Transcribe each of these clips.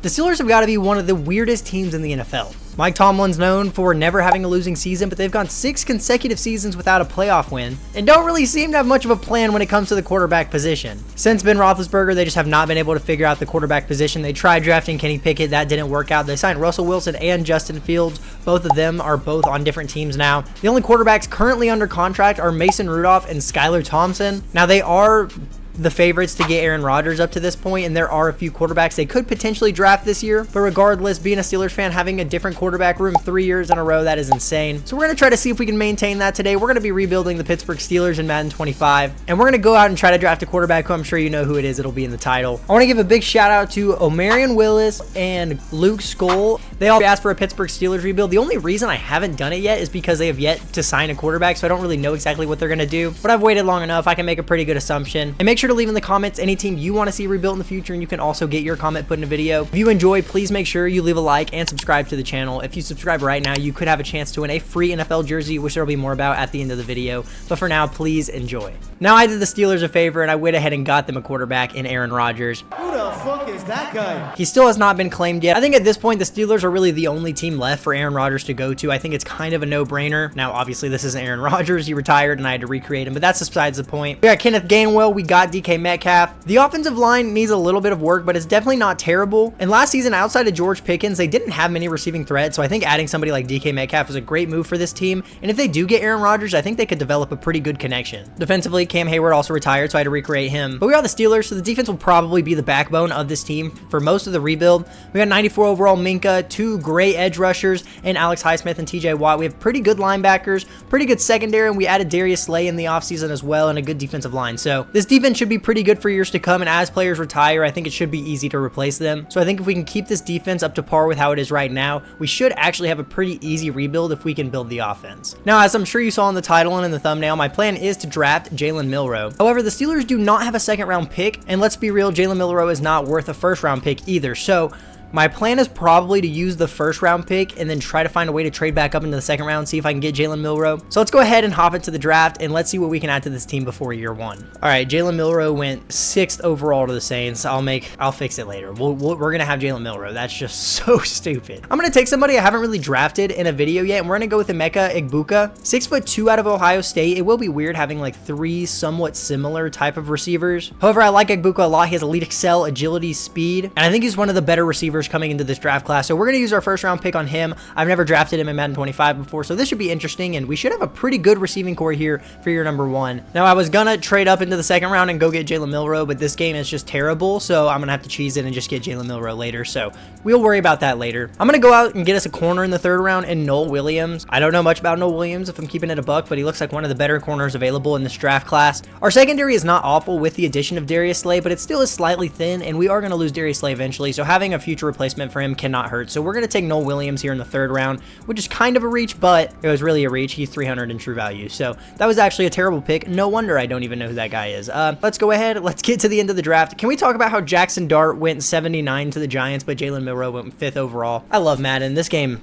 The Steelers have got to be one of the weirdest teams in the NFL. Mike Tomlin's known for never having a losing season, but they've gone 6 consecutive seasons without a playoff win, and don't really seem to have much of a plan when it comes to the quarterback position. Since Ben Roethlisberger, they just have not been able to figure out the quarterback position. They tried drafting Kenny Pickett, that didn't work out. They signed Russell Wilson and Justin Fields. Both of them are both on different teams now. The only quarterbacks currently under contract are Mason Rudolph and Skylar Thompson. Now, they are the favorites to get Aaron Rodgers up to this point, and there are a few quarterbacks they could potentially draft this year, but regardless, being a Steelers fan, having a different quarterback room 3 years in a row, that is insane. So we're going to try to see if we can maintain that today. We're going to be rebuilding the Pittsburg Steelers in Madden 25, and we're going to go out and try to draft a quarterback who I'm sure you know who it is. It'll be in the title. I want to give a big shout out to Omarion Willis and Luke Skoll. They all asked for a Pittsburgh Steelers rebuild. The only reason I haven't done it yet is because they have yet to sign a quarterback, so I don't really know exactly what they're going to do, but I've waited long enough. I can make a pretty good assumption. And make sure to leave in the comments any team you want to see rebuilt in the future, and you can also get your comment put in a video. If you enjoy, please make sure you leave a like and subscribe to the channel. If you subscribe right now, you could have a chance to win a free NFL jersey, which there will be more about at the end of the video. But for now, please enjoy. Now, I did the Steelers a favor, and I went ahead and got them a quarterback in Aaron Rodgers. Who the fuck is that guy? He still has not been claimed yet. I think at this point, the Steelers are really the only team left for Aaron Rodgers to go to. I think it's kind of a no-brainer. Now, obviously, this isn't Aaron Rodgers. He retired, and I had to recreate him, but that's besides the point. We got Kenneth Gainwell. We got DK Metcalf. The offensive line needs a little bit of work, but it's definitely not terrible. And last season, outside of George Pickens, they didn't have many receiving threats, so I think adding somebody like DK Metcalf is a great move for this team. And if they do get Aaron Rodgers, I think they could develop a pretty good connection. Defensively, Cam Hayward also retired, so I had to recreate him. But we are the Steelers, so the defense will probably be the backbone of this team for most of the rebuild. We got 94 overall Minka, 2 great edge rushers, and Alex Highsmith and TJ Watt. We have pretty good linebackers, pretty good secondary, and we added Darius Slay in the offseason as well, and a good defensive line. So this defense should be pretty good for years to come, and as players retire, I think it should be easy to replace them. So I think if we can keep this defense up to par with how it is right now, we should actually have a pretty easy rebuild if we can build the offense. Now, as I'm sure you saw in the title and in the thumbnail, my plan is to draft JALEN MILROE. However, the Steelers do not have a second-round pick, and let's be real, JALEN MILROE is not worth a first-round pick either. So my plan is probably to use the first round pick and then try to find a way to trade back up into the second round, see if I can get JALEN MILROE. So let's go ahead and hop into the draft, and let's see what we can add to this team before year 1. All right, JALEN MILROE went 6th overall to the Saints. I'll fix it later. We're going to have JALEN MILROE. That's just so stupid. I'm going to take somebody I haven't really drafted in a video yet, and we're going to go with Emeka Egbuka. 6'2" out of Ohio State. It will be weird having like 3 somewhat similar type of receivers. However, I like Egbuka a lot. He has elite excel, agility, speed, and I think he's one of the better receivers coming into this draft class. So we're going to use our first round pick on him. I've never drafted him in Madden 25 before, so this should be interesting, and we should have a pretty good receiving core here for year number 1. Now, I was going to trade up into the second round and go get JALEN MILROE, but this game is just terrible, so I'm going to have to cheese it and just get JALEN MILROE later, so we'll worry about that later. I'm going to go out and get us a corner in the 3rd round in Noel Williams. I don't know much about Noel Williams if I'm keeping it a buck, but he looks like one of the better corners available in this draft class. Our secondary is not awful with the addition of Darius Slay, but it still is slightly thin, and we are going to lose Darius Slay eventually, so having a future replacement for him cannot hurt. So we're going to take Noel Williams here in the 3rd round, which is kind of a reach, but it was really a reach. He's 300 in true value. So that was actually a terrible pick. No wonder I don't even know who that guy is. Let's go ahead. Let's get to the end of the draft. Can we talk about how Jackson Dart went 79 to the Giants, but JALEN MILROE went 5th overall? I love Madden. This game,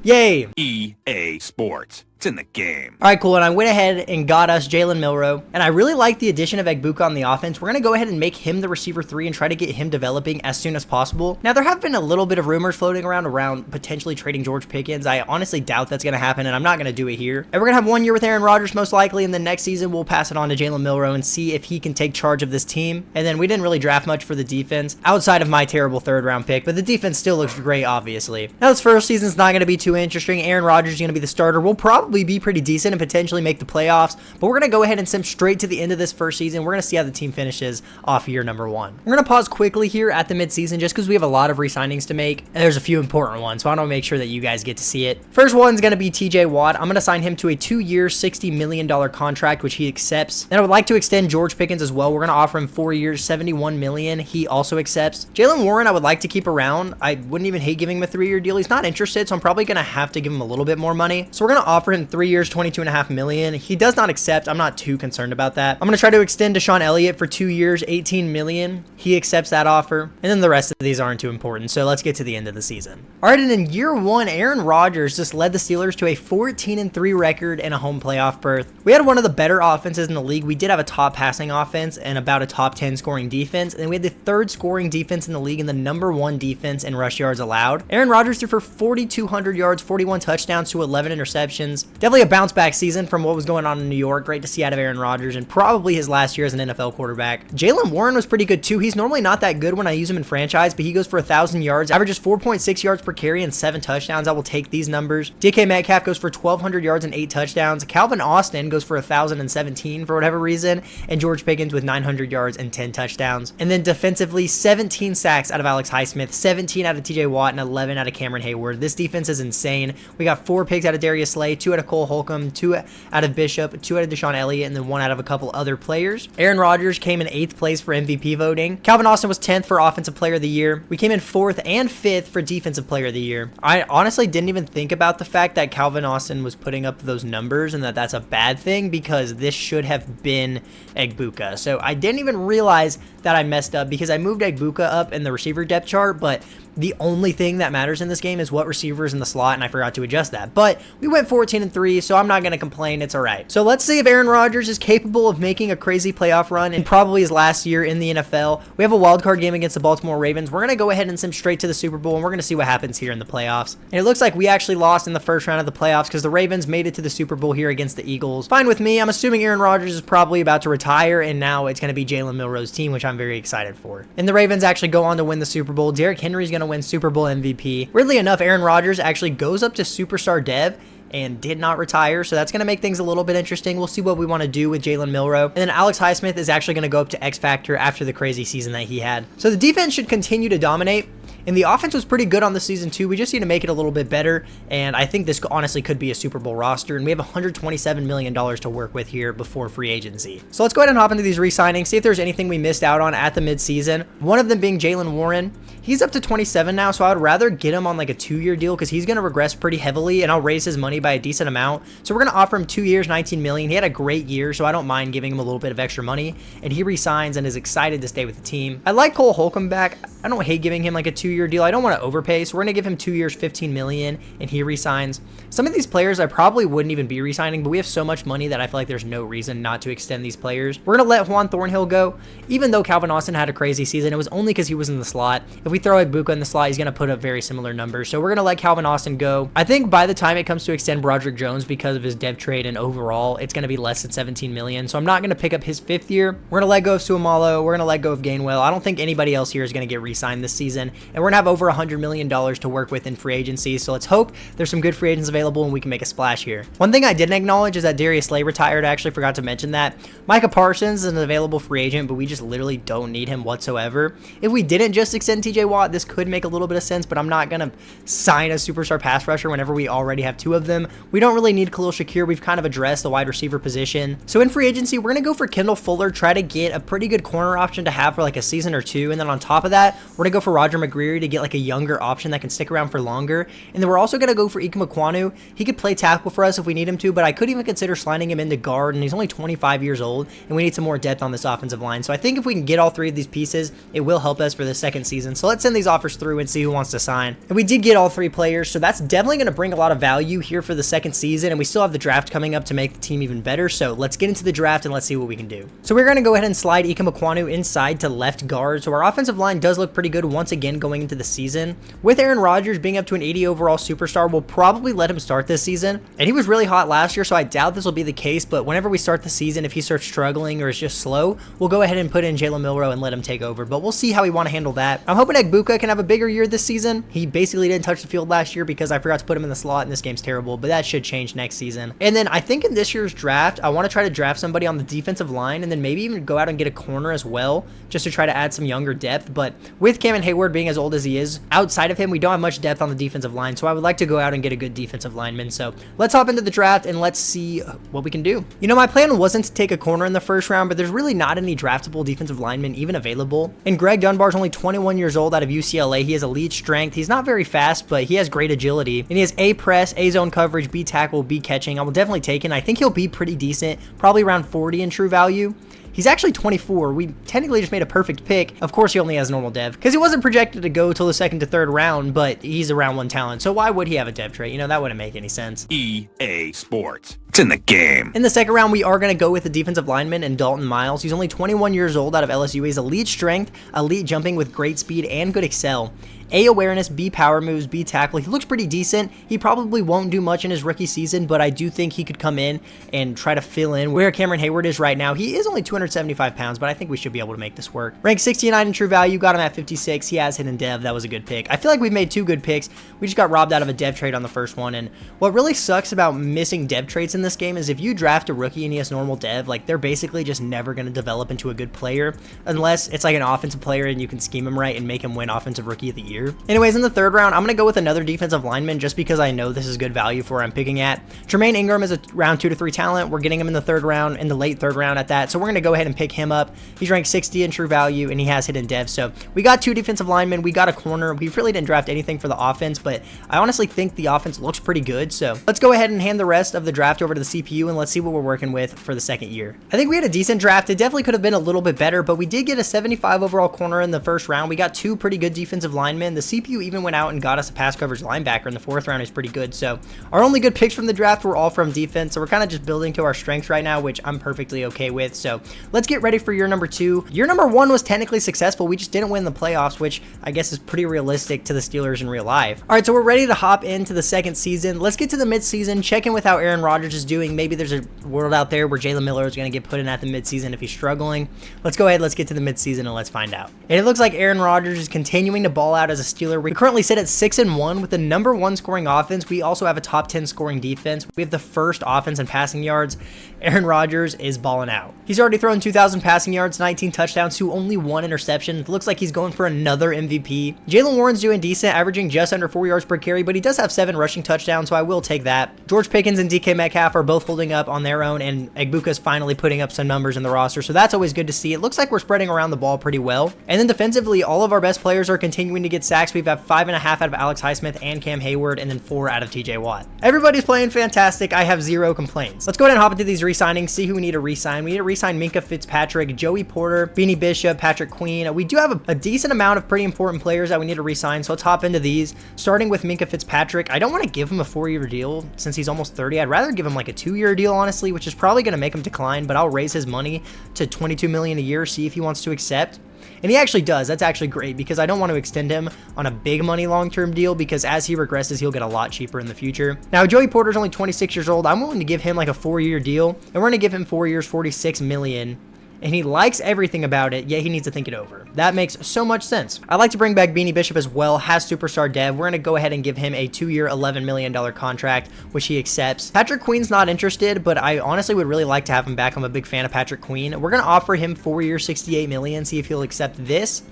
yay! EA Sports. It's in the game. All right, cool. And I went ahead and got us JALEN MILROE. And I really like the addition of Egbuka on the offense. We're going to go ahead and make him the receiver 3 and try to get him developing as soon as possible. Now, there have been a little bit of rumors floating around potentially trading George Pickens. I honestly doubt that's going to happen, and I'm not going to do it here. And we're going to have 1 year with Aaron Rodgers most likely, and then next season we'll pass it on to JALEN MILROE and see if he can take charge of this team. And then we didn't really draft much for the defense outside of my terrible 3rd round pick, but the defense still looks great, obviously. Now, this first season's not going to be too interesting. Aaron Rodgers is going to be the starter. We'll probably be pretty decent and potentially make the playoffs, but we're going to go ahead and sim straight to the end of this first season. We're going to see how the team finishes off year number 1. We're going to pause quickly here at the midseason just because we have a lot of re-signings to make, and there's a few important ones, so I want to make sure that you guys get to see it. First one's going to be TJ Watt. I'm going to sign him to a 2-year, $60 million contract, which he accepts. Then I would like to extend George Pickens as well. We're going to offer him 4 years, $71 million. He also accepts. Jaylen Warren, I would like to keep around. I wouldn't even hate giving him a 3-year deal. He's not interested, so I'm probably going to have to give him a little bit more money. So we're going to offer him went 3 years, 22.5 million. He does not accept. I'm not too concerned about that. I'm going to try to extend Deshaun Elliott for 2 years, 18 million. He accepts that offer. And then the rest of these aren't too important. So let's get to the end of the season. All right, and in year one, Aaron Rodgers just led the Steelers to a 14-3 record and a home playoff berth. We had one of the better offenses in the league. We did have a top passing offense and about a top 10 scoring defense. And we had the third scoring defense in the league and the number 1 defense in rush yards allowed. Aaron Rodgers threw for 4,200 yards, 41 touchdowns to 11 interceptions. Definitely a bounce back season from what was going on in New York. Great to see out of Aaron Rodgers and probably his last year as an NFL quarterback. Jaylen Warren was pretty good too. He's normally not that good when I use him in franchise, but he goes for 1,000 yards, averages 4.6 yards per carry and 7 touchdowns. I will take these numbers. DK Metcalf goes for 1,200 yards and 8 touchdowns. Calvin Austin goes for 1,017 for whatever reason, and George Pickens with 900 yards and 10 touchdowns. And then defensively, 17 sacks out of Alex Highsmith, 17 out of TJ Watt, and 11 out of Cameron Hayward. This defense is insane. We got 4 picks out of Darius Slay, 2 out of Cole Holcomb, 2 out of Bishop, 2 out of Deshaun Elliott, and then 1 out of a couple other players. Aaron Rodgers came in 8th place for MVP voting. Calvin Austin was 10th for Offensive Player of the Year. We came in 4th and 5th for Defensive Player of the Year. I honestly didn't even think about the fact that Calvin Austin was putting up those numbers and that that's a bad thing because this should have been Egbuka. So I didn't even realize that I messed up because I moved Egbuka up in the receiver depth chart, but the only thing that matters in this game is what receiver is in the slot, and I forgot to adjust that. But we went 14-3, so I'm not going to complain. It's all right. So let's see if Aaron Rodgers is capable of making a crazy playoff run in probably his last year in the NFL. We have a wild card game against the Baltimore Ravens. We're going to go ahead and sim straight to the Super Bowl, and we're going to see what happens here in the playoffs. And it looks like we actually lost in the first round of the playoffs because the Ravens made it to the Super Bowl here against the Eagles. Fine with me. I'm assuming Aaron Rodgers is probably about to retire, and now it's going to be Jalen Milroe's team, which I'm very excited for. And the Ravens actually go on to win the Super Bowl. Derrick Henry's going to win Super Bowl MVP. Weirdly enough, Aaron Rodgers actually goes up to superstar dev and did not retire, so that's going to make things a little bit interesting. We'll see what we want to do with Jalen Milroe. And then Alex Highsmith is actually going to go up to X Factor after the crazy season that he had. So the defense should continue to dominate. And the offense was pretty good on the season too. We just need to make it a little bit better. And I think this honestly could be a Super Bowl roster. And we have $127 million to work with here before free agency. So let's go ahead and hop into these re-signings, see if there's anything we missed out on at the midseason. One of them being Jaylen Warren. He's up to 27 now, so I would rather get him on like a 2-year deal because he's going to regress pretty heavily, and I'll raise his money by a decent amount. So we're going to offer him 2 years, 19 million. He had a great year, so I don't mind giving him a little bit of extra money, and he resigns and is excited to stay with the team. I like Cole Holcomb back. I don't hate giving him like a 2-year deal. I don't want to overpay, so we're going to give him 2 years, 15 million, and he resigns. Some of these players I probably wouldn't even be resigning, but we have so much money that I feel like there's no reason not to extend these players. We're going to let Juan Thornhill go. Even though Calvin Austin had a crazy season, it was only because he was in the slot. If we throw Egbuka in the slot, he's going to put up very similar numbers. So we're going to let Calvin Austin go. I think by the time it comes to extend Broderick Jones because of his dev trade and overall, it's going to be less than 17 million. So I'm not going to pick up his 5th year. We're going to let go of Suamalo. We're going to let go of Gainwell. I don't think anybody else here is going to get re-signed this season. And we're going to have over $100 million to work with in free agency. So let's hope there's some good free agents available and we can make a splash here. One thing I didn't acknowledge is that Darius Slay retired. I actually forgot to mention that. Micah Parsons is an available free agent, but we just literally don't need him whatsoever. If we didn't just extend TJ Watt, this could make a little bit of sense, but I'm not going to sign a superstar pass rusher whenever we already have 2 of them. We don't really need Khalil Shakir. We've kind of addressed the wide receiver position. So in free agency, we're going to go for Kendall Fuller, try to get a pretty good corner option to have for like a season or 2. And then on top of that, we're going to go for Roger McGreary to get like a younger option that can stick around for longer. And then we're also going to go for Ikem Ekwonu. He could play tackle for us if we need him to, but I could even consider sliding him into guard, and he's only 25 years old, and we need some more depth on this offensive line. So I think if we can get all 3 of these pieces, it will help us for the second season. So let's send these offers through and see who wants to sign. And we did get all 3 players, so that's definitely going to bring a lot of value here for the second season, and we still have the draft coming up to make the team even better. So let's get into the draft and let's see what we can do. So we're going to go ahead and slide Ikem Ekwonu inside to left guard. So our offensive line does look pretty good once again going into the season. With Aaron Rodgers being up to an 80 overall superstar, we'll probably let him start this season. And he was really hot last year, so I doubt this will be the case, but whenever we start the season, if he starts struggling or is just slow, we'll go ahead and put in Jalen Milroe and let him take over. But we'll see how we want to handle that. I'm hoping Egbuka can have a bigger year this season. He basically didn't touch the field last year because I forgot to put him in the slot, and this game's terrible, but that should change next season. And then I think in this year's draft, I want to try to draft somebody on the defensive line and then maybe even go out and get a corner as well, just to try to add some younger depth. But with Cameron Hayward being as old as he is, outside of him, we don't have much depth on the defensive line, so I would like to go out and get a good defensive lineman. So let's hop into the draft and let's see what we can do. You know, my plan wasn't to take a corner in the first round, but there's really not any draftable defensive linemen even available. And Greg Dunbar's only 21 years old out of UCLA. He has elite strength. He's not very fast, but he has great agility. And he has A press, A zone coverage, B tackle, B catching. I will definitely take it. I think he'll be pretty decent, probably around 40 in true value. He's actually 24. We technically just made a perfect pick. Of course, he only has normal dev because he wasn't projected to go till the second to third round, but he's a round 1 talent. So why would he have a dev trait? You know, that wouldn't make any sense. EA Sports. It's in the game. In the second round, we are going to go with the defensive lineman and Dalton Miles. He's only 21 years old out of LSU. He's elite strength, elite jumping with great speed, and good excel. A awareness, B power moves, B tackle. He looks pretty decent. He probably won't do much in his rookie season, but I do think he could come in and try to fill in where Cameron Hayward is right now. He is only 275 pounds, but I think we should be able to make this work. Ranked 69 in true value, got him at 56. He has hidden dev. That was a good pick. I feel like we've made 2 good picks. We just got robbed out of a dev trade on the first one, and what really sucks about missing dev traits in this game is if you draft a rookie and he has normal dev, like they're basically just never going to develop into a good player unless it's like an offensive player and you can scheme him right and make him win offensive rookie of the year. Anyways, in the third round, I'm going to go with another defensive lineman just because I know this is good value for where I'm picking at. Jermaine Ingram is a round 2 to 3 talent. We're getting him in the third round, in the late third round at that. So we're going to go ahead and pick him up. He's ranked 60 in true value and he has hidden dev. So we got 2 defensive linemen. We got a corner. We really didn't draft anything for the offense, but I honestly think the offense looks pretty good. So let's go ahead and hand the rest of the draft over to the CPU and let's see what we're working with for the second year. I think we had a decent draft. It definitely could have been a little bit better, but we did get a 75 overall corner in the first round. We got 2 pretty good defensive linemen. The CPU even went out and got us a pass coverage linebacker in the fourth round. Is pretty good. So our only good picks from the draft were all from defense. So we're kind of just building to our strengths right now, which I'm perfectly okay with. So let's get ready for year number 2. Year number 1 was technically successful. We just didn't win the playoffs, which I guess is pretty realistic to the Steelers in real life. All right, so we're ready to hop into the second season. Let's get to the midseason, check in with how Aaron Rodgers is doing. Maybe there's a world out there where JALEN MILROE is going to get put in at the midseason if he's struggling. Let's go ahead, let's get to the midseason and let's find out. And it looks like Aaron Rodgers is continuing to ball out as a Steeler. We currently sit at 6-1 with the number 1 scoring offense. We also have a top 10 scoring defense. We have the first offense in passing yards. Aaron Rodgers is balling out. He's already thrown 2,000 passing yards, 19 touchdowns to only 1 interception. It looks like he's going for another MVP. Jaylen Warren's doing decent, averaging just under 4 yards per carry, but he does have 7 rushing touchdowns, so I will take that. George Pickens and DK Metcalf are both holding up on their own, and Egbuka's finally putting up some numbers in the roster, so that's always good to see. It looks like we're spreading around the ball pretty well. And then defensively, all of our best players are continuing to get sacks. We've got 5.5 out of Alex Highsmith and Cam Hayward, and then 4 out of TJ Watt. Everybody's playing fantastic. I have 0 complaints. Let's go ahead and hop into these re-signings, see who we need to re-sign. We need to re-sign Minkah Fitzpatrick, Joey Porter, Beanie Bishop, Patrick Queen. We do have a decent amount of pretty important players that we need to re-sign, so let's hop into these. Starting with Minkah Fitzpatrick, I don't want to give him a 4-year deal since he's almost 30. I'd rather give him like a 2-year deal, honestly, which is probably going to make him decline, but I'll raise his money to $22 million a year, see if he wants to accept. And he actually does. That's actually great because I don't want to extend him on a big money long-term deal because as he regresses, he'll get a lot cheaper in the future. Now, Joey Porter's only 26 years old. I'm willing to give him like a 4-year deal, and we're going to give him 4 years, $46 million. And he likes everything about it, yet he needs to think it over. That makes so much sense. I'd like to bring back Beanie Bishop as well, has superstar dev. We're going to go ahead and give him a 2-year, $11 million contract, which he accepts. Patrick Queen's not interested, but I honestly would really like to have him back. I'm a big fan of Patrick Queen. We're going to offer him 4 years, $68 million, see if he'll accept this.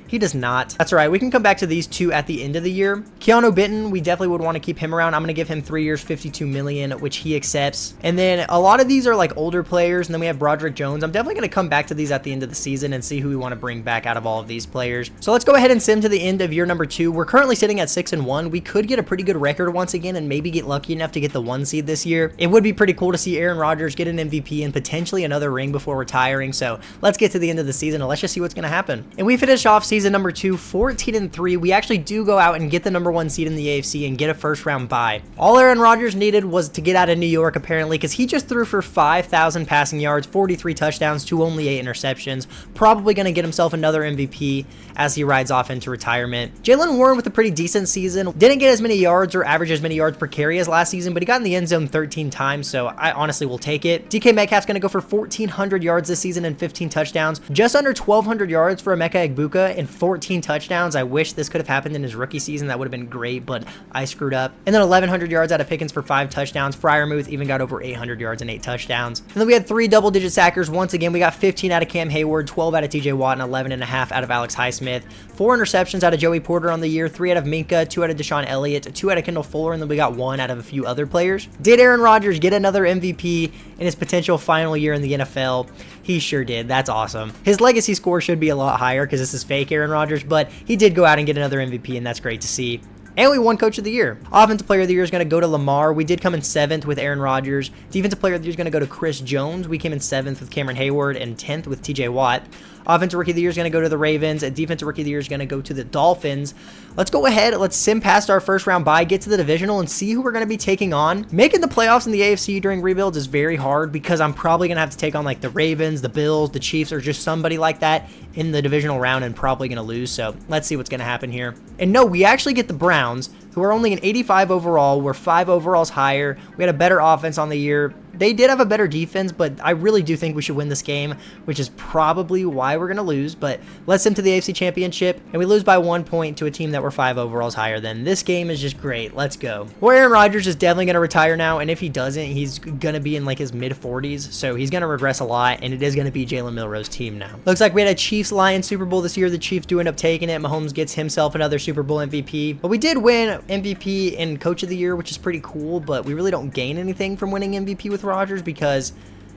He does not. That's all right. We can come back to these 2 at the end of the year. Keanu Benton, we definitely would want to keep him around. I'm going to give him 3 years, $52 million, which he accepts. And then a lot of these are like older players. And then we have Broderick Jones. I'm definitely going to come back to these at the end of the season and see who we want to bring back out of all of these players. So let's go ahead and sim to the end of year number 2. We're currently sitting at 6-1. We could get a pretty good record once again and maybe get lucky enough to get the 1 seed this year. It would be pretty cool to see Aaron Rodgers get an MVP and potentially another ring before retiring. So let's get to the end of the season and let's just see what's going to happen. And we finish off season number 2, 14-3. We actually do go out and get the number 1 seed in the AFC and get a first round bye. All Aaron Rodgers needed was to get out of New York apparently because he just threw for 5,000 passing yards, 43 touchdowns to only 8 interceptions. Probably going to get himself another MVP as he rides off into retirement. Jaylen Warren with a pretty decent season. Didn't get as many yards or average as many yards per carry as last season, but he got in the end zone 13 times, so I honestly will take it. DK Metcalf's going to go for 1,400 yards this season and 15 touchdowns. Just under 1,200 yards for Emeka Egbuka and and 14 touchdowns. I wish this could have happened in his rookie season. That would have been great, but I screwed up. And then 1,100 yards out of Pickens for 5 touchdowns. Freiermuth even got over 800 yards and 8 touchdowns. And then we had 3 double-digit sackers. Once again, we got 15 out of Cam Hayward, 12 out of TJ Watt, and 11.5 out of Alex Highsmith. 4 interceptions out of Joey Porter on the year, 3 out of Minka, 2 out of Deshaun Elliott, 2 out of Kendall Fuller, and then we got 1 out of a few other players. Did Aaron Rodgers get another MVP in his potential final year in the NFL? He sure did. That's awesome. His legacy score should be a lot higher because this is fake Aaron Rodgers, but he did go out and get another MVP, and that's great to see. And we won Coach of the Year. Offensive Player of the Year is going to go to Lamar. We did come in 7th with Aaron Rodgers. Defensive Player of the Year is going to go to Chris Jones. We came in 7th with Cameron Hayward and 10th with TJ Watt. Offensive Rookie of the Year is going to go to the Ravens, and Defensive Rookie of the Year is going to go to the Dolphins. Let's go ahead. Let's sim past our first round bye, get to the divisional, and see who we're going to be taking on. Making the playoffs in the AFC during rebuilds is very hard because I'm probably going to have to take on like the Ravens, the Bills, the Chiefs, or just somebody like that in the divisional round and probably going to lose. So let's see what's going to happen here. And no, we actually get the Browns, who are only an 85 overall. We're 5 overalls higher. We had a better offense on the year. They did have a better defense, but I really do think we should win this game, which is probably why we're going to lose. But let's sim to the AFC Championship, and we lose by 1 point to a team that we're 5 overalls higher than. This game is just great. Let's go. Well, Aaron Rodgers is definitely going to retire now, and if he doesn't, he's going to be in like his mid-40s, so he's going to regress a lot, and it is going to be Jalen Milroe's team now. Looks like we had a Chiefs-Lions Super Bowl this year. The Chiefs do end up taking it. Mahomes gets himself another Super Bowl MVP, but we did win MVP and Coach of the Year, which is pretty cool, but we really don't gain anything from winning MVP with Rodgers because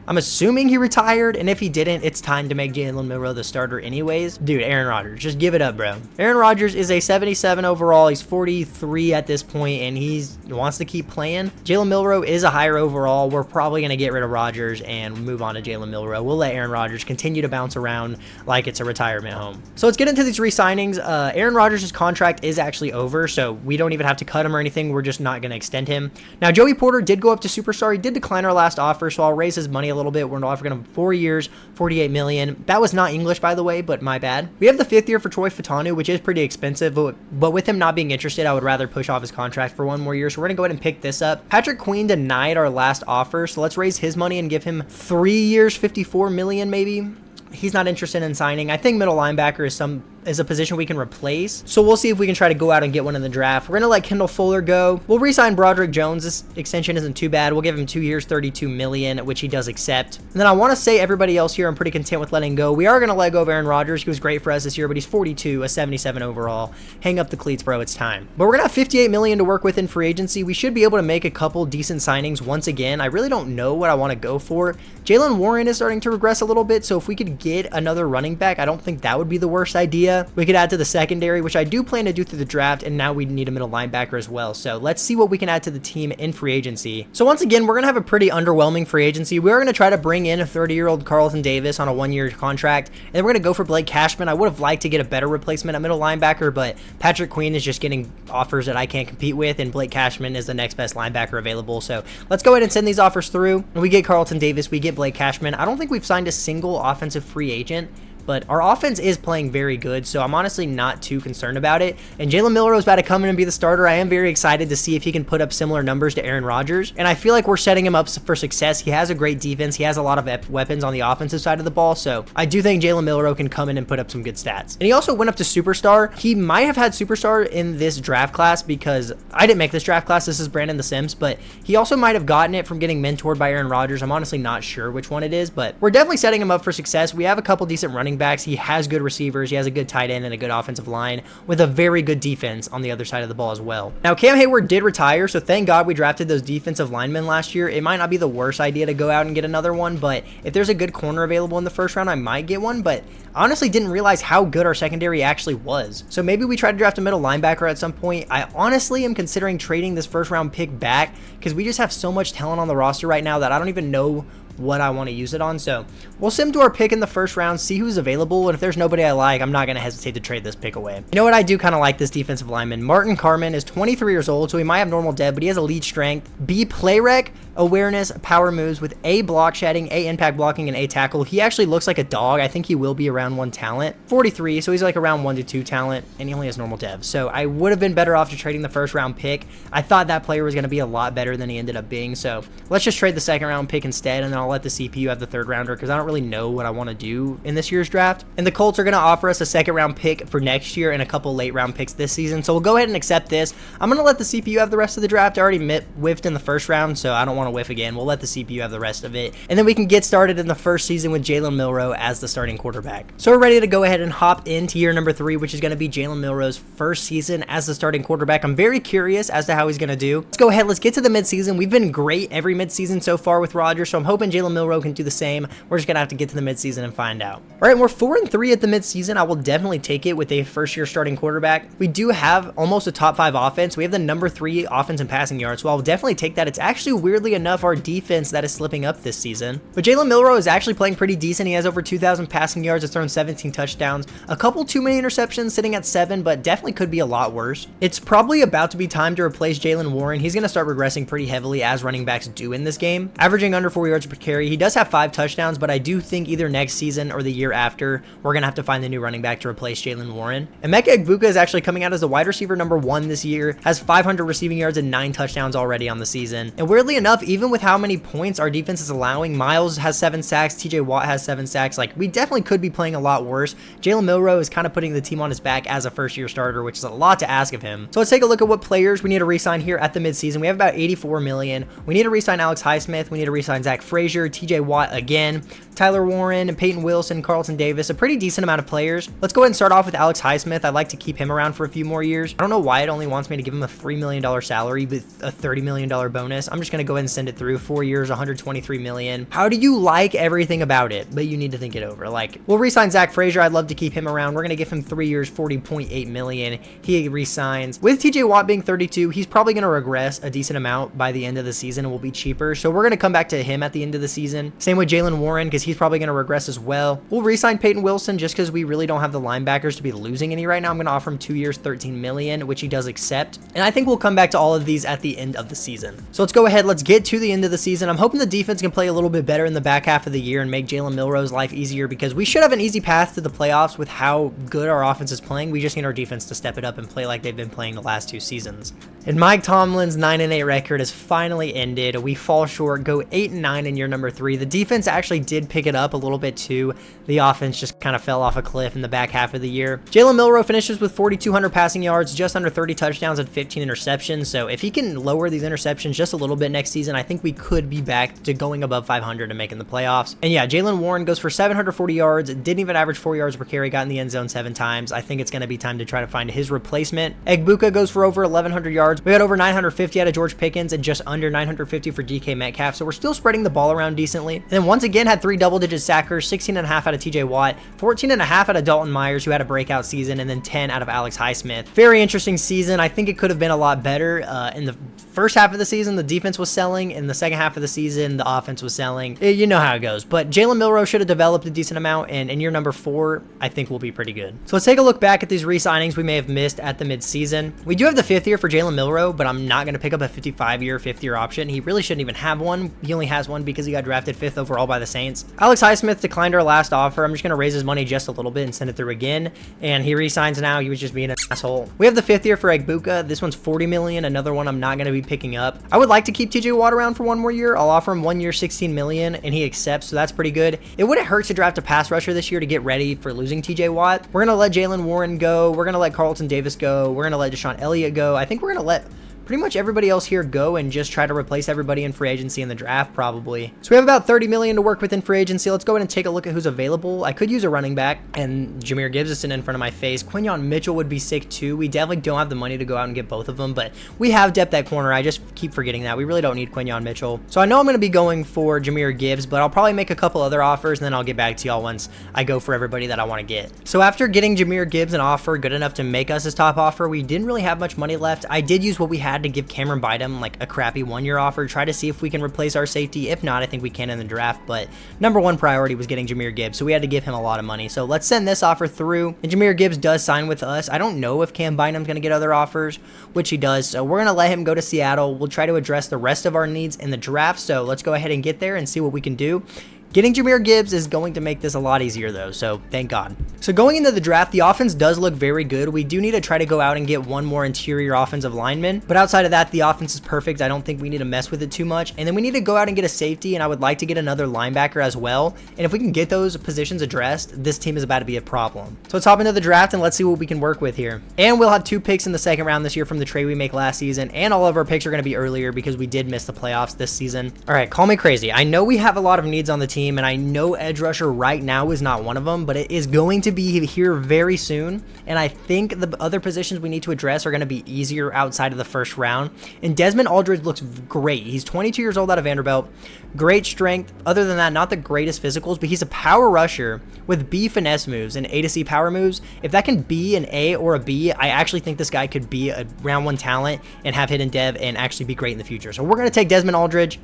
I'm assuming he retired, and if he didn't, it's time to make Jalen Milroe the starter anyways. Dude, Aaron Rodgers, just give it up, bro. Aaron Rodgers is a 77 overall. He's 43 at this point, and he wants to keep playing. Jalen Milroe is a higher overall. We're probably going to get rid of Rodgers and move on to Jalen Milroe. We'll let Aaron Rodgers continue to bounce around like it's a retirement home. So let's get into these re-signings. Aaron Rodgers' contract is actually over, so we don't even have to cut him or anything. We're just not going to extend him. Now, Joey Porter did go up to Superstar. He did decline our last offer, so I'll raise his money a little bit. We're offering him 4 years, $48 million. That was not English, by the way, but my bad. We have the 5th year for Troy Fautanu, which is pretty expensive, but with him not being interested, I would rather push off his contract for 1 more year. So we're going to go ahead and pick this up. Patrick Queen denied our last offer, so let's raise his money and give him 3 years, $54 million maybe. He's not interested in signing. I think middle linebacker is a position we can replace. So we'll see if we can try to go out and get one in the draft. We're going to let Kendall Fuller go. We'll re-sign Broderick Jones. This extension isn't too bad. We'll give him 2 years, $32 million, which he does accept. And then I want to say everybody else here I'm pretty content with letting go. We are going to let go of Aaron Rodgers. He was great for us this year, but he's 42, a 77 overall. Hang up the cleats, bro. It's time. But we're going to have $58 million to work with in free agency. We should be able to make a couple decent signings once again. I really don't know what I want to go for. Jaylen Warren is starting to regress a little bit, so if we could get another running back, I don't think that would be the worst idea. We could add to the secondary, which I do plan to do through the draft, and now we need a middle linebacker as well. So let's see what we can add to the team in free agency. So once again, we're going to have a pretty underwhelming free agency. We're going to try to bring in a 30-year-old Carlton Davis on a 1-year contract, and then we're going to go for Blake Cashman. I would have liked to get a better replacement at middle linebacker, but Patrick Queen is just getting offers that I can't compete with, and Blake Cashman is the next best linebacker available. So let's go ahead and send these offers through. And we get Carlton Davis, we get Blake Cashman. I don't think we've signed a single offensive free agent, but our offense is playing very good, so I'm honestly not too concerned about it. And Jalen Milroe is about to come in and be the starter. I am very excited to see if he can put up similar numbers to Aaron Rodgers, and I feel like we're setting him up for success. He has a great defense. He has a lot of weapons on the offensive side of the ball, so I do think Jalen Milroe can come in and put up some good stats. And he also went up to Superstar. He might have had Superstar in this draft class because I didn't make this draft class. This is Brandon the Sims, but he also might have gotten it from getting mentored by Aaron Rodgers. I'm honestly not sure which one it is, but we're definitely setting him up for success. We have a couple decent running backs. He has good receivers. He has a good tight end and a good offensive line with a very good defense on the other side of the ball as well. Now, Cam Hayward did retire, so thank God we drafted those defensive linemen last year. It might not be the worst idea to go out and get another one, but if there's a good corner available in the first round, I might get one, but honestly didn't realize how good our secondary actually was. So maybe we try to draft a middle linebacker at some point. I honestly am considering trading this first round pick back because we just have so much talent on the roster right now that I don't even know what I want to use it on. So we'll sim to our pick in the first round, see who's available, and if there's nobody I like, I'm not going to hesitate to trade this pick away. You know what? I do kind of like this defensive lineman. Martin Carman is 23 years old, so he might have normal dev, but he has elite strength, B play rec, awareness, power moves with A block shedding, A impact blocking, and A tackle. He actually looks like a dog. I think he will be a round 1 talent. 43, so he's like a round 1 to 2 talent, and he only has normal dev. So I would have been better off just trading the first round pick. I thought that player was going to be a lot better than he ended up being, so let's just trade the second round pick instead, and then I'll I'll let the CPU have the 3rd rounder because I don't really know what I want to do in this year's draft. And the Colts are going to offer us a 2nd round pick for next year and a couple late round picks this season. So we'll go ahead and accept this. I'm going to let the CPU have the rest of the draft. I already whiffed in the 1st round, so I don't want to whiff again. We'll let the CPU have the rest of it. And then we can get started in the 1st season with Jalen Milroe as the starting quarterback. So we're ready to go ahead and hop into year number 3, which is going to be Jalen Milroe's 1st season as the starting quarterback. I'm very curious as to how he's going to do. Let's go ahead. Let's get to the midseason. We've been great every midseason so far with Rodgers, so I'm hoping Jalen Milroe can do the same. We're just going to have to get to the midseason and find out. All right, we're 4-3 at the midseason. I will definitely take it with a first-year starting quarterback. We do have almost a top 5 offense. We have the number 3 offense in passing yards, so I'll definitely take that. It's actually, weirdly enough, our defense that is slipping up this season. But Jalen Milroe is actually playing pretty decent. He has over 2,000 passing yards. Has thrown 17 touchdowns. A couple too many interceptions, sitting at 7, but definitely could be a lot worse. It's probably about to be time to replace Jaylen Warren. He's going to start regressing pretty heavily as running backs do in this game, averaging under 4 yards per carry. He does have 5 touchdowns, but I do think either next season or the year after, we're going to have to find a new running back to replace Jaylen Warren. And Emeka Egbuka is actually coming out as the wide receiver number 1 this year, has 500 receiving yards and 9 touchdowns already on the season. And weirdly enough, even with how many points our defense is allowing, Miles has 7 sacks, TJ Watt has 7 sacks. Like, we definitely could be playing a lot worse. Jalen Milroe is kind of putting the team on his back as a first-year starter, which is a lot to ask of him. So let's take a look at what players we need to re-sign here at the midseason. We have about $84 million. We need to re-sign Alex Highsmith. We need to re-sign Zach Frazier, TJ Watt again, Tyler Warren, and Peyton Wilson, Carlton Davis, a pretty decent amount of players. Let's go ahead and start off with Alex Highsmith. I'd like to keep him around for a few more years. I don't know why it only wants me to give him a $3 million salary with a $30 million bonus. I'm just going to go ahead and send it through. 4 years, $123 million. How do you like everything about it? But you need to think it over. Like, we'll re-sign Zach Frazier. I'd love to keep him around. We're going to give him 3 years, $40.8 million. He re-signs. With TJ Watt being 32, he's probably going to regress a decent amount by the end of the season and will be cheaper. So we're going to come back to him at the end of the season. Same with Jaylen Warren, because he's probably going to regress as well. We'll re-sign Peyton Wilson just because we really don't have the linebackers to be losing any right now. I'm going to offer him 2 years, $13 million, which he does accept. And I think we'll come back to all of these at the end of the season. So let's go ahead. Let's get to the end of the season. I'm hoping the defense can play a little bit better in the back half of the year and make Jalen Milroe's life easier, because we should have an easy path to the playoffs with how good our offense is playing. We just need our defense to step it up and play like they've been playing the last 2 seasons. And Mike Tomlin's 9-8 record has finally ended. We fall short, go 8-9 in year number 3. The defense actually did pick it up a little bit too. The offense just kind of fell off a cliff in the back half of the year. Jalen Milroe finishes with 4,200 passing yards, just under 30 touchdowns and 15 interceptions. So if he can lower these interceptions just a little bit next season, I think we could be back to going above 500 and making the playoffs. And yeah, Jaylen Warren goes for 740 yards, didn't even average 4 yards per carry, got in the end zone 7 times. I think it's going to be time to try to find his replacement. Egbuka goes for over 1,100 yards. We got over 950 out of George Pickens and just under 950 for DK Metcalf. So we're still spreading the ball around decently. And then once again had 3 double-digit sackers, 16.5 out of TJ Watt, 14.5 out of Dalton Myers, who had a breakout season, and then 10 out of Alex Highsmith. Very interesting season. I think it could have been a lot better. In the first half of the season, the defense was selling. In the second half of the season, the offense was selling. You know how it goes. But Jalen Milroe should have developed a decent amount, and in year number 4, I think we'll be pretty good. So let's take a look back at these re-signings we may have missed at the midseason. We do have the 5th year for Jalen Milroe, but I'm not going to pick up a 55-year, 5th-year option. He really shouldn't even have one. He only has one because he got drafted 5th overall by the Saints. Alex Highsmith declined our last offer. I'm just going to raise his money just a little bit and send it through again. And he re-signs now. He was just being an asshole. We have the 5th year for Egbuka. This one's $40 million. Another one I'm not going to be picking up. I would like to keep TJ Watt around for 1 more year. I'll offer him 1 year, $16 million, and he accepts, so that's pretty good. It wouldn't hurt to draft a pass rusher this year to get ready for losing TJ Watt. We're going to let Jaylen Warren go. We're going to let Carlton Davis go. We're going to let Deshaun Elliott go. I think we're going to let pretty much everybody else here go and just try to replace everybody in free agency in the draft, probably. So we have about $30 million to work with in free agency. Let's go ahead and take a look at who's available. I could use a running back, and Jahmyr Gibbs is sitting in front of my face. Quinyon Mitchell would be sick too. We definitely don't have the money to go out and get both of them, but we have depth at corner. I just keep forgetting that. We really don't need Quinyon Mitchell. So I know I'm going to be going for Jahmyr Gibbs, but I'll probably make a couple other offers, and then I'll get back to y'all once I go for everybody that I want to get. So after getting Jahmyr Gibbs an offer good enough to make us his top offer, we didn't really have much money left. I did use what we had to give Cameron Biden like a crappy 1-year offer, try to see if we can replace our safety. If not, I think we can in the draft, but number 1 priority was getting Jahmyr Gibbs, so we had to give him a lot of money. So let's send this offer through, and Jahmyr Gibbs does sign with us. I don't know if Cam Bynum's going to get other offers, which he does, so we're going to let him go to Seattle. We'll try to address the rest of our needs in the draft, so let's go ahead and get there and see what we can do. Getting Jahmyr Gibbs is going to make this a lot easier though, so thank God. So going into the draft, the offense does look very good. We do need to try to go out and get one more interior offensive lineman, but outside of that, the offense is perfect. I don't think we need to mess with it too much. And then we need to go out and get a safety, and I would like to get another linebacker as well. And if we can get those positions addressed, this team is about to be a problem. So let's hop into the draft and let's see what we can work with here. And we'll have 2 picks in the second round this year from the trade we make last season, and all of our picks are going to be earlier because we did miss the playoffs this season. All right, call me crazy. I know we have a lot of needs on the team, and I know edge rusher right now is not one of them, but it is going to be here very soon. And I think the other positions we need to address are going to be easier outside of the first round. And Desmond Aldridge looks great. He's 22 years old out of Vanderbilt. Great strength. Other than that, not the greatest physicals, but he's a power rusher with B finesse moves and A to C power moves. If that can be an A or a B, I actually think this guy could be a round 1 talent and have hidden dev and actually be great in the future. So we're going to take Desmond Aldridge.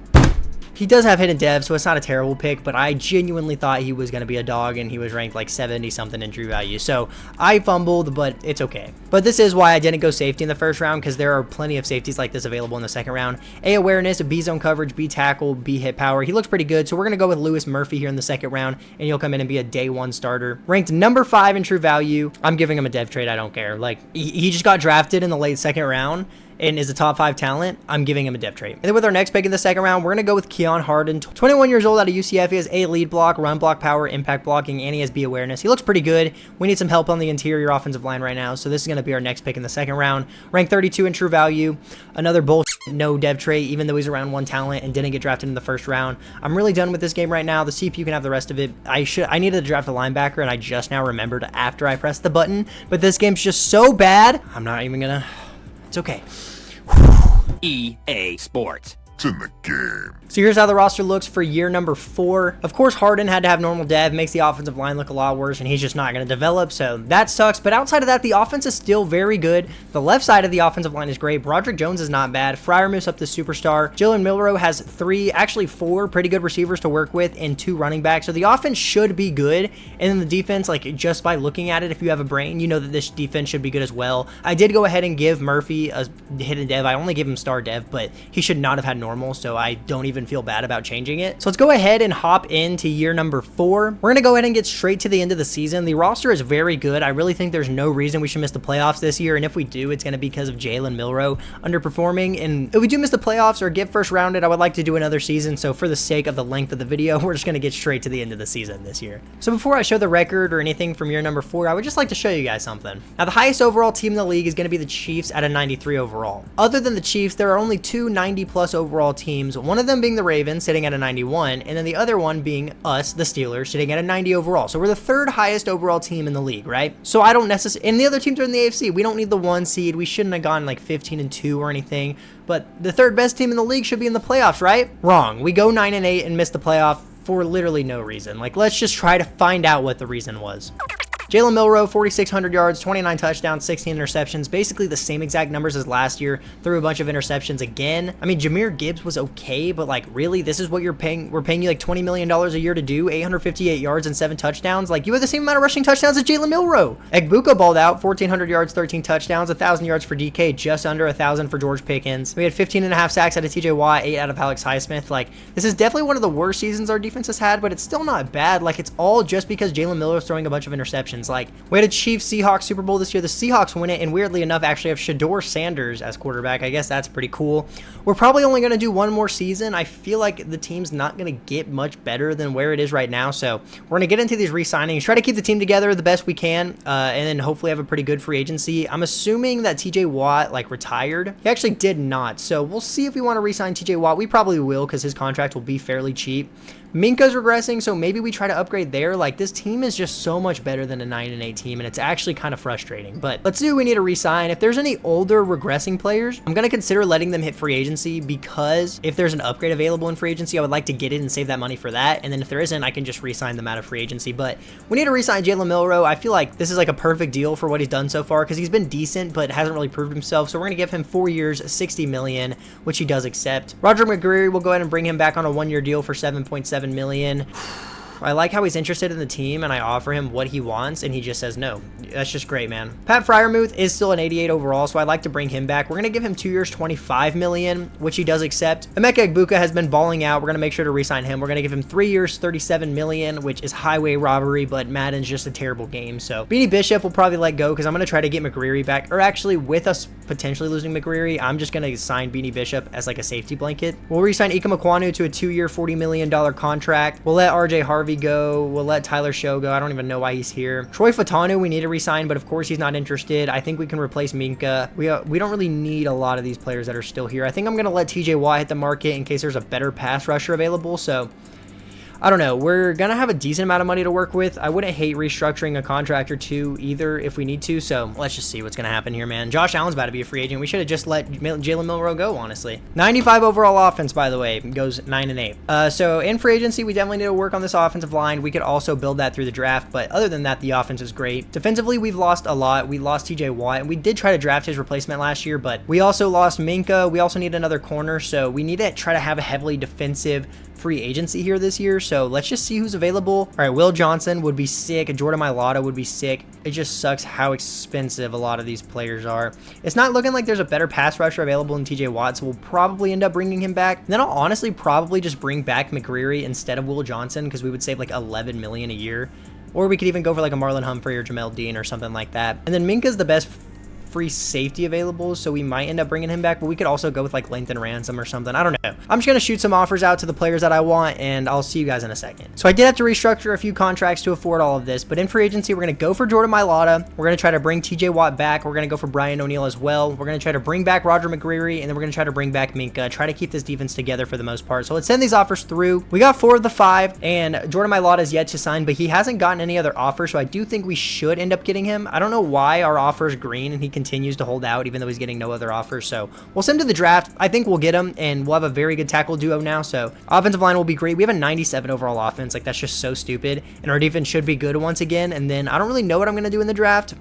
He does have hidden dev, so it's not a terrible pick, but I genuinely thought he was going to be a dog, and he was ranked like 70 something in true value. So I fumbled, but it's okay. But this is why I didn't go safety in the first round, because there are plenty of safeties like this available in the second round. A awareness, B zone coverage, B tackle, B hit power. He looks pretty good, so we're going to go with Lewis Murphy here in the second round, and he'll come in and be a day 1 starter. Ranked number 5 in true value. I'm giving him a dev trade. I don't care. Like, he just got drafted in the late second round and is a top 5 talent. I'm giving him a dev trade. And then with our next pick in the second round, we're going to go with Keon Harden, 21 years old out of UCF. He has A lead block, run block power, impact blocking, and he has B awareness. He looks pretty good. We need some help on the interior offensive line right now, so this is going to be our next pick in the second round. Ranked 32 in true value. Another bullshit no dev trade, even though he's around 1 talent and didn't get drafted in the first round. I'm really done with this game right now. The CPU can have the rest of it. I needed to draft a linebacker, and I just now remembered after I pressed the button, but this game's just so bad. I'm not even gonna. It's okay. EA Sports. It's in the game. So here's how the roster looks for year number 4. Of course, Harden had to have normal dev, makes the offensive line look a lot worse, and he's just not going to develop, so that sucks. But outside of that, the offense is still very good. The left side of the offensive line is great. Broderick Jones is not bad. Fryer moves up to superstar. JALEN MILROE has 4 pretty good receivers to work with and 2 running backs, so the offense should be good. And then the defense, like, just by looking at it, if you have a brain, you know that this defense should be good as well. I did go ahead and give Murphy a hidden dev. I only gave him star dev, but he should not have had normal, so I don't even feel bad about changing it. So let's go ahead and hop into year number 4. We're going to go ahead and get straight to the end of the season. The roster is very good. I really think there's no reason we should miss the playoffs this year, and if we do, it's going to be because of JALEN MILROE underperforming. And if we do miss the playoffs or get first rounded, I would like to do another season. So for the sake of the length of the video, we're just going to get straight to the end of the season this year. So before I show the record or anything from year number 4, I would just like to show you guys something. Now, the highest overall team in the league is going to be the Chiefs at a 93 overall. Other than the Chiefs, there are only 2 90+ overall teams, one of them being the Ravens sitting at a 91, and then the other one being us, the Steelers, sitting at a 90 overall. So we're the 3rd highest overall team in the league, right? So I don't necessarily, and the other teams are in the AFC. We don't need the 1 seed. We shouldn't have gone like 15-2 or anything, but the 3rd best team in the league should be in the playoffs, right? Wrong. We go 9-8 and miss the playoff for literally no reason. Like, let's just try to find out what the reason was. JALEN MILROE, 4,600 yards, 29 touchdowns, 16 interceptions, basically the same exact numbers as last year, threw a bunch of interceptions again. I mean, Jahmyr Gibbs was okay, but like, really, this is what you're paying? We're paying you like $20 million a year to do, 858 yards and 7 touchdowns. Like, you have the same amount of rushing touchdowns as JALEN MILROE. Egbuka balled out, 1,400 yards, 13 touchdowns, 1,000 yards for DK, just under 1,000 for George Pickens. We had 15.5 sacks out of TJ Watt, 8 out of Alex Highsmith. Like, this is definitely one of the worst seasons our defense has had, but it's still not bad. Like, it's all just because JALEN MILROE is throwing a bunch of interceptions. Like, we had a Chiefs-Seahawks Super Bowl this year. The Seahawks win it, and weirdly enough, actually have Shedeur Sanders as quarterback. I guess that's pretty cool. We're probably only going to do 1 more season. I feel like the team's not going to get much better than where it is right now, so we're going to get into these re-signings, try to keep the team together the best we can, and then hopefully have a pretty good free agency. I'm assuming that TJ Watt, like, retired. He actually did not, so we'll see if we want to re-sign TJ Watt. We probably will, because his contract will be fairly cheap. Minka's regressing, so maybe we try to upgrade there. Like, this team is just so much better than a 9-8 team, and it's actually kind of frustrating. But let's see who we need to re-sign. If there's any older regressing players, I'm going to consider letting them hit free agency, because if there's an upgrade available in free agency, I would like to get it and save that money for that. And then if there isn't, I can just re-sign them out of free agency. But we need to re-sign JALEN MILROE. I feel like this is like a perfect deal for what he's done so far, because he's been decent, but hasn't really proved himself. So we're going to give him 4 years, $60 million, which he does accept. Roger McGreary, we'll go ahead and bring him back on a 1-year deal for $7.7 million. I like how he's interested in the team, and I offer him what he wants, and he just says no. That's just great, man. Pat Freiermuth is still an 88 overall, so I'd like to bring him back. We're going to give him 2 years, $25 million, which he does accept. Emeka Egbuka has been balling out. We're going to make sure to re-sign him. We're going to give him 3 years, $37 million, which is highway robbery, but Madden's just a terrible game. So Beanie Bishop will probably let go because I'm going to try to get McGreary back, or actually with us potentially losing McGreary, I'm just going to sign Beanie Bishop as like a safety blanket. We'll re-sign Ike Mekwonu to a 2-year, $40 million contract. We'll let RJ Harvey go. We'll let Tyler Show go. I don't even know why he's here. Troy Fatanu, we need to re-sign, but of course he's not interested. I think we can replace Minka. We don't really need a lot of these players that are still here. I think I'm going to let TJ Watt hit the market in case there's a better pass rusher available. So I don't know. We're going to have a decent amount of money to work with. I wouldn't hate restructuring a contract or two either if we need to. So let's just see what's going to happen here, man. Josh Allen's about to be a free agent. We should have just let JALEN MILROE go, honestly. 95 overall offense, by the way, goes 9-8. So in free agency, we definitely need to work on this offensive line. We could also build that through the draft. But other than that, the offense is great. Defensively, we've lost a lot. We lost TJ Watt, and we did try to draft his replacement last year, but we also lost Minka. We also need another corner. So we need to try to have a heavily defensive free agency here this year. So let's just see who's available. All right, Will Johnson would be sick. Jordan Mailata would be sick. It just sucks how expensive a lot of these players are. It's not looking like there's a better pass rusher available than TJ Watt, so we'll probably end up bringing him back. And then I'll honestly probably just bring back McGreary instead of Will Johnson because we would save like $11 million a year. Or we could even go for like a Marlon Humphrey or Jamel Dean or something like that. And then Minka's the best free safety available, so we might end up bringing him back, but we could also go with like Lengthen Ransom or something. I don't know. I'm just going to shoot some offers out to the players that I want, and I'll see you guys in a second. So I did have to restructure a few contracts to afford all of this, but in free agency, we're going to go for Jordan Mailata. We're going to try to bring TJ Watt back. We're going to go for Brian O'Neill as well. We're going to try to bring back Roger McGreary, and then we're going to try to bring back Minka, try to keep this defense together for the most part. So let's send these offers through. We got 4 of the 5, and Jordan Mailata is yet to sign, but he hasn't gotten any other offers, so I do think we should end up getting him. I don't know why our offer is green, and he continues to hold out even though he's getting no other offers. So we'll send him to the draft. I think we'll get him, and we'll have a very good tackle duo now. So offensive line will be great. We have a 97 overall offense. Like, that's just so stupid, and our defense should be good once again. And then I don't really know what I'm going to do in the draft.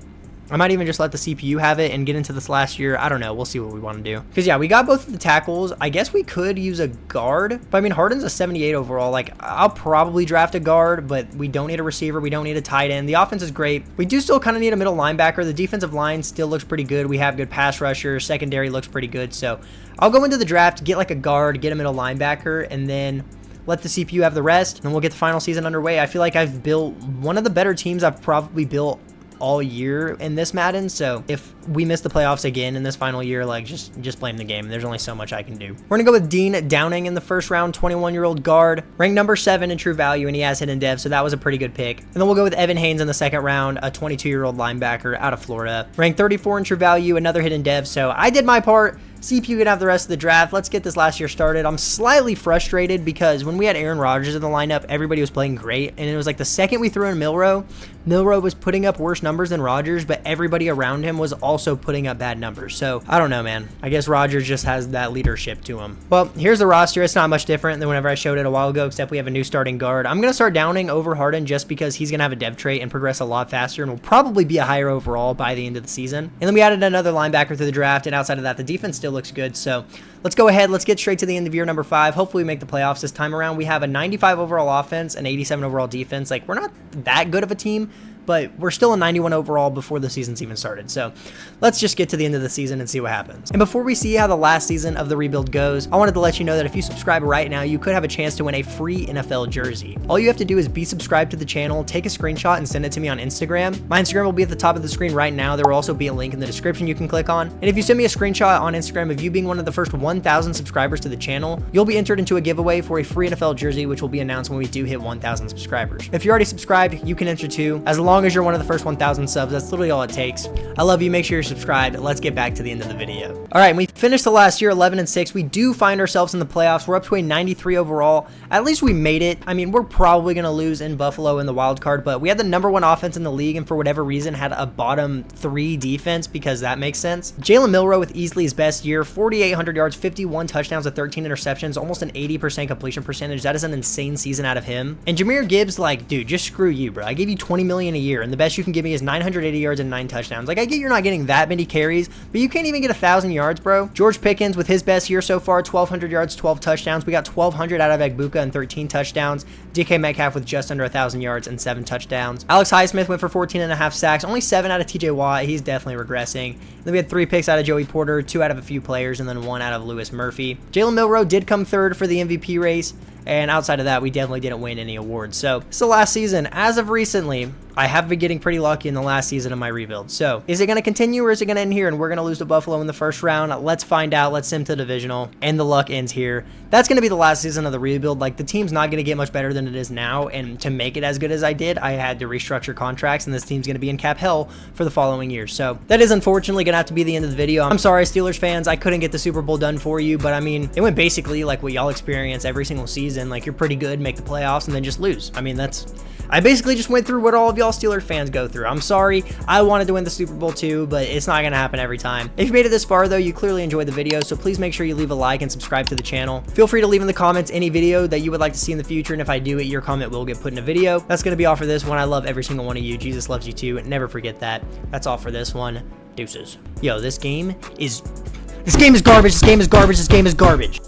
I might even just let the CPU have it and get into this last year. I don't know. We'll see what we want to do. Because, yeah, we got both of the tackles. I guess we could use a guard. But, I mean, Harden's a 78 overall. Like, I'll probably draft a guard, but we don't need a receiver. We don't need a tight end. The offense is great. We do still kind of need a middle linebacker. The defensive line still looks pretty good. We have good pass rushers. Secondary looks pretty good. So, I'll go into the draft, get, like, a guard, get a middle linebacker, and then let the CPU have the rest, and we'll get the final season underway. I feel like I've built one of the better teams I've probably built all year in this Madden. So if we miss the playoffs again in this final year, like just blame the game. There's only so much I can do. We're gonna go with Dean Downing in the first round, 21-year-old guard, ranked number 7 in true value, and he has hidden dev, so that was a pretty good pick. And then we'll go with Evan Haynes in the second round, a 22-year-old linebacker out of Florida, ranked 34 in true value, another hidden dev. So I did my part. CPU can have the rest of the draft. Let's get this last year started. I'm slightly frustrated because when we had Aaron Rodgers in the lineup, everybody was playing great, and it was like the second we threw in Milroe was putting up worse numbers than Rodgers, but everybody around him was also putting up bad numbers. So I don't know, man. I guess Rodgers just has that leadership to him. Well, here's the roster. It's not much different than whenever I showed it a while ago, except we have a new starting guard. I'm going to start Downing over Harden just because he's going to have a dev trait and progress a lot faster and will probably be a higher overall by the end of the season. And then we added another linebacker through the draft, and outside of that, the defense still looks good. So let's go ahead. Let's get straight to the end of year number 5. Hopefully we make the playoffs this time around. We have a 95 overall offense and 87 overall defense. Like, we're not that good of a team, but we're still a 91 overall before the season's even started. So let's just get to the end of the season and see what happens. And before we see how the last season of the rebuild goes, I wanted to let you know that if you subscribe right now, you could have a chance to win a free NFL jersey. All you have to do is be subscribed to the channel, take a screenshot, and send it to me on Instagram. My Instagram will be at the top of the screen right now. There will also be a link in the description you can click on. And if you send me a screenshot on Instagram of you being one of the first 1,000 subscribers to the channel, you'll be entered into a giveaway for a free NFL jersey, which will be announced when we do hit 1,000 subscribers. If you're already subscribed, you can enter too. As long as you're one of the first 1,000 subs, that's literally all it takes. I love you. Make sure you're subscribed. Let's get back to the end of the video. All right, we finished the last year 11-6. We do find ourselves in the playoffs. We're up to a 93 overall. At least we made it. I mean, we're probably going to lose in Buffalo in the wild card, but we had the number 1 offense in the league, and for whatever reason had a bottom 3 defense, because that makes sense. JALEN MILROE with easily his best year, 4,800 yards, 51 touchdowns with 13 interceptions, almost an 80% completion percentage. That is an insane season out of him. And Jahmyr Gibbs, like, dude, just screw you, bro. I gave you $20 million a year, and the best you can give me is 980 yards and 9 touchdowns. Like, I get you're not getting that many carries, but you can't even get 1,000 yards, bro. George Pickens with his best year so far, 1,200 yards, 12 touchdowns. We got 1,200 out of Egbuka and 13 touchdowns. DK Metcalf with just under 1,000 yards and 7 touchdowns. Alex Highsmith went for 14.5 sacks, only 7 out of TJ Watt. He's definitely regressing. Then we had 3 picks out of Joey Porter, 2 out of a few players, and then 1 out of Lewis Murphy. Jalen Milroe did come third for the MVP race. And outside of that, we definitely didn't win any awards. So it's the last season. As of recently, I have been getting pretty lucky in the last season of my rebuild. So is it going to continue or is it going to end here and we're going to lose to Buffalo in the first round? Let's find out. Let's sim to divisional and the luck ends here. That's going to be the last season of the rebuild. Like, the team's not going to get much better than it is now. And to make it as good as I did, I had to restructure contracts, and this team's going to be in cap hell for the following year. So that is unfortunately going to have to be the end of the video. I'm sorry, Steelers fans. I couldn't get the Super Bowl done for you, but I mean, it went basically like what y'all experience every single season. Like, you're pretty good, make the playoffs, and then just lose. I mean, I basically just went through what all of y'all Steelers fans go through. I'm sorry. I wanted to win the Super Bowl too, but it's not going to happen every time. If you made it this far, though, you clearly enjoyed the video, so please make sure you leave a like and subscribe to the channel. Feel free to leave in the comments any video that you would like to see in the future, and if I do it, your comment will get put in a video. That's going to be all for this one. I love every single one of you. Jesus loves you too. Never forget that. That's all for this one. Deuces. Yo, this game is garbage. This game is garbage. This game is garbage.